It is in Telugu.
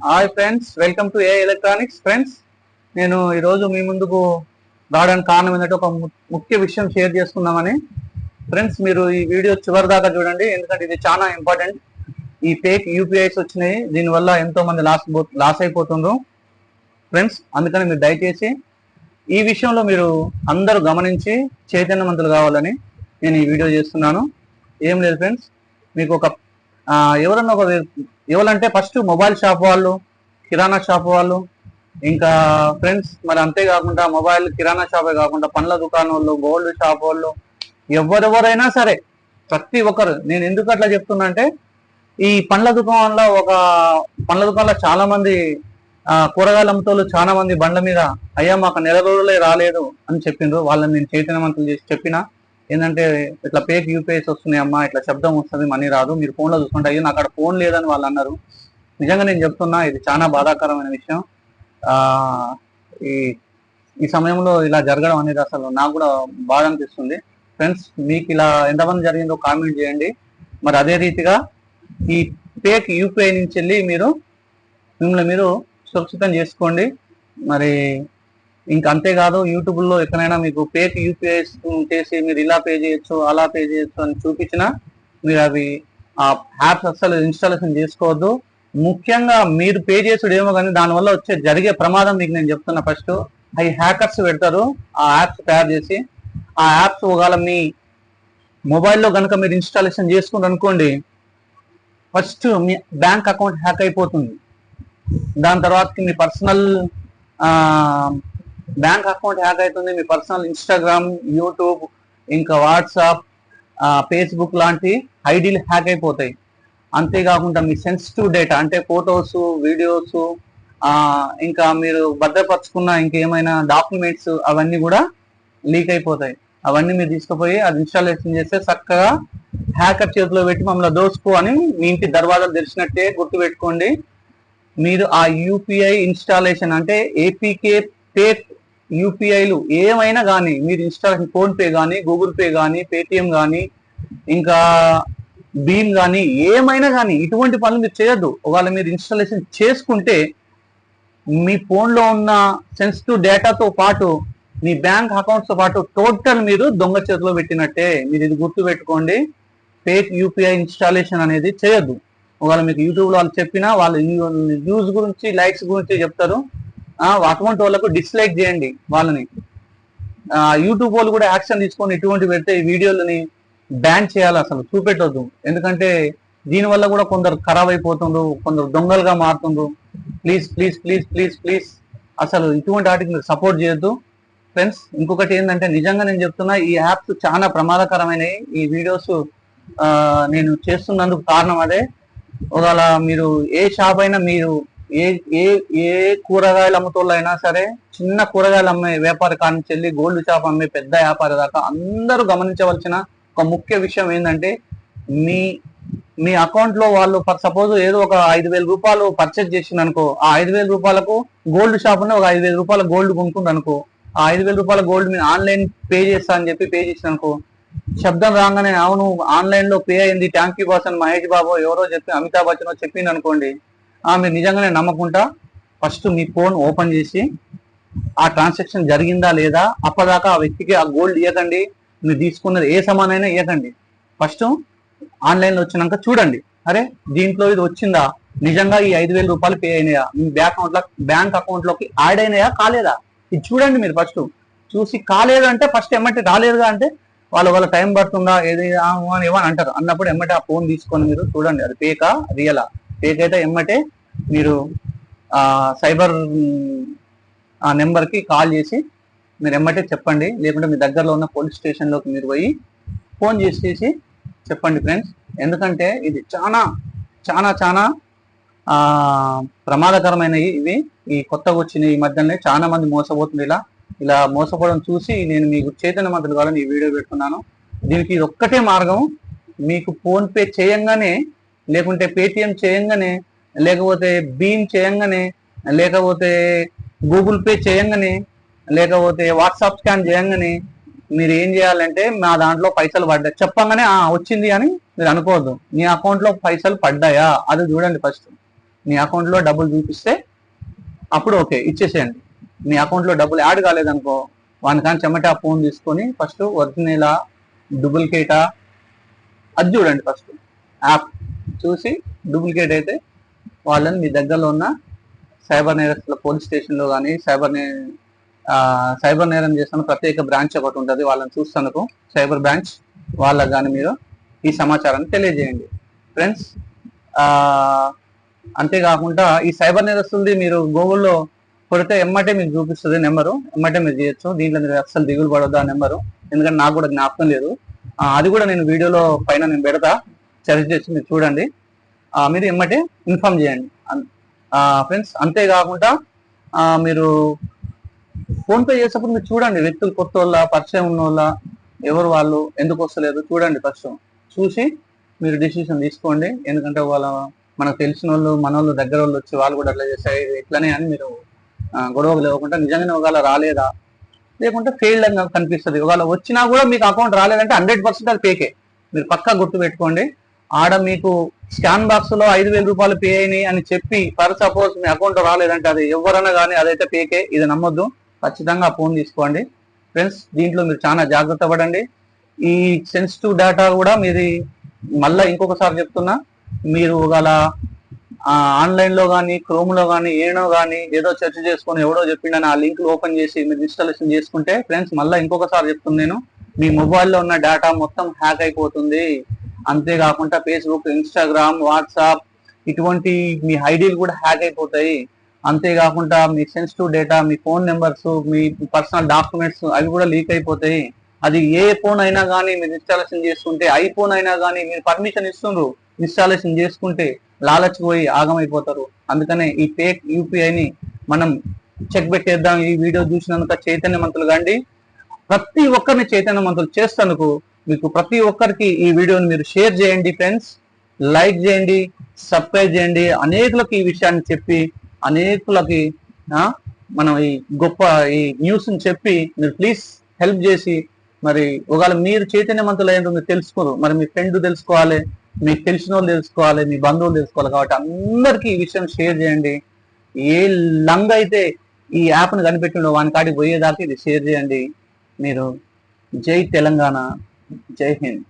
Hi friends, welcome to A electronics. Friends, నేను ఈరోజు మీ ముందుకు రావడానికి కారణం ఏంటంటే ఒక ముఖ్య విషయం షేర్ చేసుకుందామని. ఫ్రెండ్స్, మీరు ఈ వీడియో చివరి దాకా చూడండి, ఎందుకంటే ఇది చాలా ఇంపార్టెంట్. ఈ ఫేక్ యూపీఐస్ వచ్చినాయి, దీనివల్ల ఎంతో మంది లాస్ అయిపోతుండ్రు ఫ్రెండ్స్. అందుకని మీరు దయచేసి ఈ విషయంలో మీరు అందరూ గమనించి చైతన్యవంతులు కావాలని నేను ఈ వీడియో చేస్తున్నాను. ఏం లేదు ఫ్రెండ్స్, మీకు ఒక ఎవరన్నా ఎవరంటే ఫస్ట్ మొబైల్ షాప్ వాళ్ళు, కిరాణా షాప్ వాళ్ళు, ఇంకా ఫ్రెండ్స్ మరి అంతేకాకుండా మొబైల్ కిరాణా షాపే కాకుండా పండ్ల దుకాణం వాళ్ళు, గోల్డ్ షాప్ వాళ్ళు, ఎవరెవరైనా సరే ప్రతి ఒక్కరు. నేను ఎందుకు అట్లా చెప్తున్నా అంటే, ఈ పండ్ల దుకాణంలో చాలా మంది కూరగాయల అమ్ముతోళ్ళు చాలా మంది బండ్ల మీద అయ్యా మాకు నెల రోజులే రాలేదు అని చెప్పిండ్రు. వాళ్ళని నేను చైతన్యవంతులు చేసి చెప్పిన ఏంటంటే ఇట్లా ఫేక్ యూపీఐస్ వస్తున్నాయి అమ్మా, ఇట్లా శబ్దం వస్తుంది, మనీ రాదు, మీరు ఫోన్లో చూసుకుంటే అయ్యో నాకు అక్కడ ఫోన్ లేదని వాళ్ళు అన్నారు. నిజంగా నేను చెప్తున్నా, ఇది చాలా బాధాకరమైన విషయం. ఈ ఈ సమయంలో ఇలా జరగడం అనేది అసలు నాకు కూడా బాధ అనిపిస్తుంది. ఫ్రెండ్స్, మీకు ఇలా ఎంతమంది జరిగిందో కామెంట్ చేయండి. మరి అదే రీతిగా ఈ ఫేక్ యూపీఐ నుంచి వెళ్ళి మిమ్మల్ని మీరు సురక్షితం చేసుకోండి. మరి ఇంకా అంతేకాదు, యూట్యూబ్లో ఎక్కడైనా మీకు ఫేక్ యూపీఐస్ చేసి మీరు ఇలా పే చేయొచ్చు, అలా పే చేయొచ్చు అని చూపించినా మీరు అవి ఆ యాప్స్ అస్సలు ఇన్స్టాలేషన్ చేసుకోవద్దు. ముఖ్యంగా మీరు పే చేసుడు ఏమో కానీ దానివల్ల జరిగే ప్రమాదం మీకు నేను చెప్తున్నా. ఫస్ట్ అవి హ్యాకర్స్ పెడతారు ఆ యాప్స్ తయారు చేసి. ఆ యాప్స్ ఒకవేళ మీ మొబైల్లో కనుక మీరు ఇన్స్టాలేషన్ చేసుకుని అనుకోండి, ఫస్ట్ మీ బ్యాంక్ అకౌంట్ హ్యాక్ అయిపోతుంది. దాని తర్వాతకి మీ పర్సనల్ బ్యాంక్ అకౌంట్ హ్యాక్ అవుతుంది, మీ పర్సనల్ ఇన్స్టాగ్రామ్, యూట్యూబ్, ఇంకా వాట్సాప్, ఫేస్బుక్ లాంటి ఐడీలు హ్యాక్ అయిపోతాయి. అంతేకాకుండా మీ సెన్సిటివ్ డేటా అంటే ఫొటోస్, వీడియోస్, ఇంకా మీరు భద్రపరుచుకున్న ఇంకేమైనా డాక్యుమెంట్స్ అవన్నీ కూడా లీక్ అయిపోతాయి. అవన్నీ మీరు తీసుకుపోయి అది ఇన్స్టాలేషన్ చేస్తే చక్కగా హ్యాకర్ చేతిలో పెట్టి మమ్మల్ని దోసుకో అని మీ ఇంటి దర్వాజాలు తెరిచినట్టే గుర్తుపెట్టుకోండి. మీరు ఆ యూపీఐ ఇన్స్టాలేషన్ అంటే ఏపీకే ఫేక్ యూపీఐలు ఏమైనా కానీ మీరు ఇన్స్టాలేషన్, ఫోన్పే కానీ, గూగుల్ పే కానీ, పేటిఎం కానీ, ఇంకా భీమ్ కానీ, ఏమైనా కానీ ఇటువంటి పనులు మీరు చేయొద్దు. ఒకవేళ మీరు ఇన్స్టాలేషన్ చేసుకుంటే మీ ఫోన్లో ఉన్న సెన్సిటివ్ డేటాతో పాటు మీ బ్యాంక్ అకౌంట్స్తో పాటు టోటల్ మీరు దొంగ చేతిలో పెట్టినట్టే. మీరు ఇది గుర్తుపెట్టుకోండి. ఫేక్ యూపీఐ ఇన్స్టాలేషన్ అనేది చేయొద్దు. ఒకవేళ మీకు యూట్యూబ్లో వాళ్ళు చెప్పినా వాళ్ళు వ్యూస్ గురించి, లైక్స్ గురించి చెప్తారు. అటువంటి వాళ్ళకు డిస్లైక్ చేయండి వాళ్ళని. యూట్యూబ్ వాళ్ళు కూడా యాక్షన్ తీసుకొని ఇటువంటి పెడితే ఈ వీడియోలని బ్యాన్ చేయాలి, అసలు చూపెట్టొద్దు. ఎందుకంటే దీనివల్ల కూడా కొందరు ఖరాబ్ అయిపోతుండ్రు, కొందరు దొంగలుగా మారుతుండ్రు. Please please please please please అసలు ఇటువంటి వాటికి మీరు సపోర్ట్ చేయొద్దు ఫ్రెండ్స్. ఇంకొకటి ఏంటంటే, నిజంగా నేను చెప్తున్నా, ఈ యాప్స్ చాలా ప్రమాదకరమైనవి. ఈ వీడియోస్ నేను చేస్తున్నందుకు కారణం అదే. ఒకవేళ మీరు ఏ షాప్ అయినా, మీరు ఏ ఏ ఏ కూరగాయలు అమ్ముతోళ్ళు అయినా సరే, చిన్న కూరగాయలు అమ్మే వ్యాపారి కానించి వెళ్ళి గోల్డ్ షాప్ అమ్మే పెద్ద వ్యాపారి దాకా అందరూ గమనించవలసిన ఒక ముఖ్య విషయం ఏంటంటే, మీ మీ అకౌంట్లో వాళ్ళు సపోజ్ ఏదో ఒక 5,000 రూపాయలు పర్చేజ్ చేసింది అనుకో, ఆ 5,000 రూపాయలకు గోల్డ్ షాప్ ఉన్న ఒక 5,000 రూపాయల గోల్డ్ కొనుక్కుంది అనుకో, ఆ 5,000 రూపాయల గోల్డ్ మీరు ఆన్లైన్ పే చేస్తా అని చెప్పి పే చేసిన అనుకో, శబ్దం రాగానే అవును ఆన్లైన్ లో పే అయింది, థ్యాంక్ యూ బాస్ అని మహేష్ బాబు ఎవరో చెప్పి, అమితాబ్ బచ్చన్ చెప్పింది అనుకోండి, మీరు నిజంగానే నమ్మకుండా ఫస్ట్ మీ ఫోన్ ఓపెన్ చేసి ఆ ట్రాన్సాక్షన్ జరిగిందా లేదా అప్పటిదాకా ఆ వ్యక్తికి ఆ గోల్డ్ ఇవ్వకండి. మీరు తీసుకున్నది ఏ సమానైనా ఇవ్వకండి. ఫస్ట్ ఆన్లైన్లో వచ్చినాక చూడండి, అరే దీంట్లో ఇది వచ్చిందా, నిజంగా ఈ 5,000 రూపాయలు పే అయినాయా, మీ బ్యాంక్ అకౌంట్లోకి యాడ్ అయినాయా కాలేదా, ఇది చూడండి. మీరు ఫస్ట్ చూసి కాలేదు అంటే ఫస్ట్ ఎమ్మటి రాలేదుగా అంటే వాళ్ళ టైం పడుతుందా ఏది అని ఏమని అంటారు. అన్నప్పుడు ఎమ్మటే ఆ ఫోన్ తీసుకొని మీరు చూడండి, అది ఫేకా రియలా. ఫేక్ అయితే ఎమ్మటే మీరు సైబర్ ఆ నెంబర్కి కాల్ చేసి మీరు ఎమ్మటే చెప్పండి. లేకుంటే మీ దగ్గరలో ఉన్న పోలీస్ స్టేషన్లోకి మీరు పోయి ఫోన్ చేసి చెప్పండి ఫ్రెండ్స్. ఎందుకంటే ఇది చాలా చాలా చాలా ప్రమాదకరమైనవి. ఇవి ఈ కొత్తగా వచ్చిన ఈ మధ్యనే చాలా మంది మోసపోతుంది. ఇలా మోసపోవడం చూసి నేను మీకు చైతన్యవంతులు కావాలని ఈ వీడియో పెడుతున్నాను. దీనికి ఇది ఒక్కటే మార్గం. మీకు ఫోన్పే చేయంగానే, లేకుంటే పేటిఎం చేయంగానే, లేకపోతే భీమ్ చేయంగానే, లేకపోతే గూగుల్ పే చేయంగానే, లేకపోతే వాట్సాప్ స్కాన్ చేయంగానే మీరు ఏం చేయాలంటే, మా దాంట్లో పైసలు పడ్డాయి చెప్పంగానే వచ్చింది అని మీరు అనుకోవద్దు. మీ అకౌంట్లో పైసలు పడ్డాయా అది చూడండి ఫస్ట్. మీ అకౌంట్లో డబ్బులు చూపిస్తే అప్పుడు ఓకే ఇచ్చేసేయండి. మీ అకౌంట్లో డబ్బులు యాడ్ కాలేదనుకో, వాని కానీ చెమ్మట ఆ ఫోన్ తీసుకొని ఫస్ట్ ఒరిజినలా డూప్లికేటా అది చూడండి. ఫస్ట్ యాప్ చూసి డూప్లికేట్ అయితే వాళ్ళని మీ దగ్గరలో ఉన్న సైబర్ నేరస్తుల పోలీస్ స్టేషన్లో కానీ సైబర్ నేరం చేస్తున్న ప్రత్యేక బ్రాంచ్ ఒకటి ఉంటుంది, వాళ్ళని చూస్తానుకు సైబర్ బ్రాంచ్ వాళ్ళకి కానీ మీరు ఈ సమాచారాన్ని తెలియజేయండి ఫ్రెండ్స్. అంతేకాకుండా ఈ సైబర్ నేరస్తులది మీరు గూగుల్లో కొడితే ఎమ్మటే మీకు చూపిస్తుంది నెంబరు, ఎమ్మటే మీరు చేయొచ్చు. దీంట్లో మీరు అస్సలు దిగులు పడొద్దు ఆ నెంబరు, ఎందుకంటే నాకు కూడా జ్ఞాపకం లేదు. అది కూడా నేను వీడియోలో పైన నేను పెడతా, సెర్చ్ చేసి మీరు చూడండి, మీరు ఎమ్మటే ఇన్ఫార్మ్ చేయండి ఫ్రెండ్స్. అంతేకాకుండా మీరు ఫోన్పే చేసేటప్పుడు మీరు చూడండి, వ్యక్తులు కొత్త వాళ్ళ పరిచయం ఉన్న వాళ్ళ ఎవరు వాళ్ళు ఎందుకు వస్తలేదు చూడండి. ఫస్ట్ చూసి మీరు డిసిషన్ తీసుకోండి, ఎందుకంటే వాళ్ళ మనకు తెలిసిన వాళ్ళు మన వాళ్ళు దగ్గర వాళ్ళు వచ్చి వాళ్ళు కూడా అట్లా చేస్తాయి ఇట్లనే అని మీరు గొడవకు లేకుండా నిజంగానే ఒకవేళ రాలేదా లేకుంటే ఫెయిల్డ్ అని కనిపిస్తుంది. ఒకవేళ వచ్చినా కూడా మీకు అకౌంట్ రాలేదంటే 100% అది పేకే, మీరు పక్కా గుర్తు పెట్టుకోండి. ఆడ మీకు స్కాన్ బాక్స్ లో 5,000 రూపాయలు పే అయినాయి అని చెప్పి ఫర్ సపోజ్ మీ అకౌంట్ రాలేదంటే అది ఎవరైనా కానీ అదైతే పేకే, ఇది నమ్మొద్దు. ఖచ్చితంగా ఫోన్ తీసుకోండి ఫ్రెండ్స్. దీంట్లో మీరు చాలా జాగ్రత్త పడండి. ఈ సెన్సిటివ్ డేటా కూడా మీది మళ్ళీ ఇంకొకసారి చెప్తున్నా, మీరు ఒకవేళ ఆన్లైన్ లో కానీ క్రోమ్ లో కానీ ఏదో సెర్చ్ చేసుకొని ఎవడో చెప్పిండని ఆ లింక్ ఓపెన్ చేసి మీరు ఇన్స్టాలేషన్ చేసుకుంటే ఫ్రెండ్స్, మళ్ళీ ఇంకొకసారి చెప్తున్నాను నేను, మీ మొబైల్లో ఉన్న డేటా మొత్తం హ్యాక్ అయిపోతుంది. అంతేకాకుండా ఫేస్బుక్, ఇన్స్టాగ్రామ్, వాట్సాప్ ఇటువంటి మీ ఐడీలు కూడా హ్యాక్ అయిపోతాయి. అంతేకాకుండా మీ సెన్సిటివ్ డేటా, మీ ఫోన్ నెంబర్స్, మీ పర్సనల్ డాక్యుమెంట్స్ అవి కూడా లీక్ అయిపోతాయి. అది ఏ ఫోన్ అయినా కానీ మీరు ఇన్స్టాలేషన్ చేసుకుంటే, ఐఫోన్ అయినా కానీ మీరు పర్మిషన్ ఇస్తుండ్రు ఇన్స్టాలేషన్ చేసుకుంటే లాలచ్ పోయి ఆగమైపోతారు. అందుకనే ఈ ఫేక్ యూపీఐని మనం చెక్ పెట్టేద్దాం. ఈ వీడియో చూసినందుక చైతన్యవంతులు కండి, ప్రతి ఒక్కరిని చైతన్యవంతులు చేస్తేందుకు మీకు ప్రతి ఒక్కరికి ఈ వీడియోని మీరు షేర్ చేయండి ఫ్రెండ్స్, లైక్ చేయండి, సబ్స్క్రైబ్ చేయండి. అనేకులకు ఈ విషయాన్ని చెప్పి అనేకులకి మనం ఈ గొప్ప ఈ న్యూస్ని చెప్పి మీరు ప్లీజ్ హెల్ప్ చేసి, మరి ఒకవేళ మీరు చైతన్యవంతులు అయ్యేందుకు మీరు తెలుసుకోరు, మరి మీ ఫ్రెండ్ తెలుసుకోవాలి, మీకు తెలిసిన వాళ్ళు తెలుసుకోవాలి, మీ బంధువులు తెలుసుకోవాలి. కాబట్టి అందరికీ ఈ విషయం షేర్ చేయండి. ఏ లంగ్ అయితే ఈ యాప్ను కనిపెట్టిండో వాని కాడికి పోయేదాకా ఇది షేర్ చేయండి. మీరు జై తెలంగాణ, జై హింద్.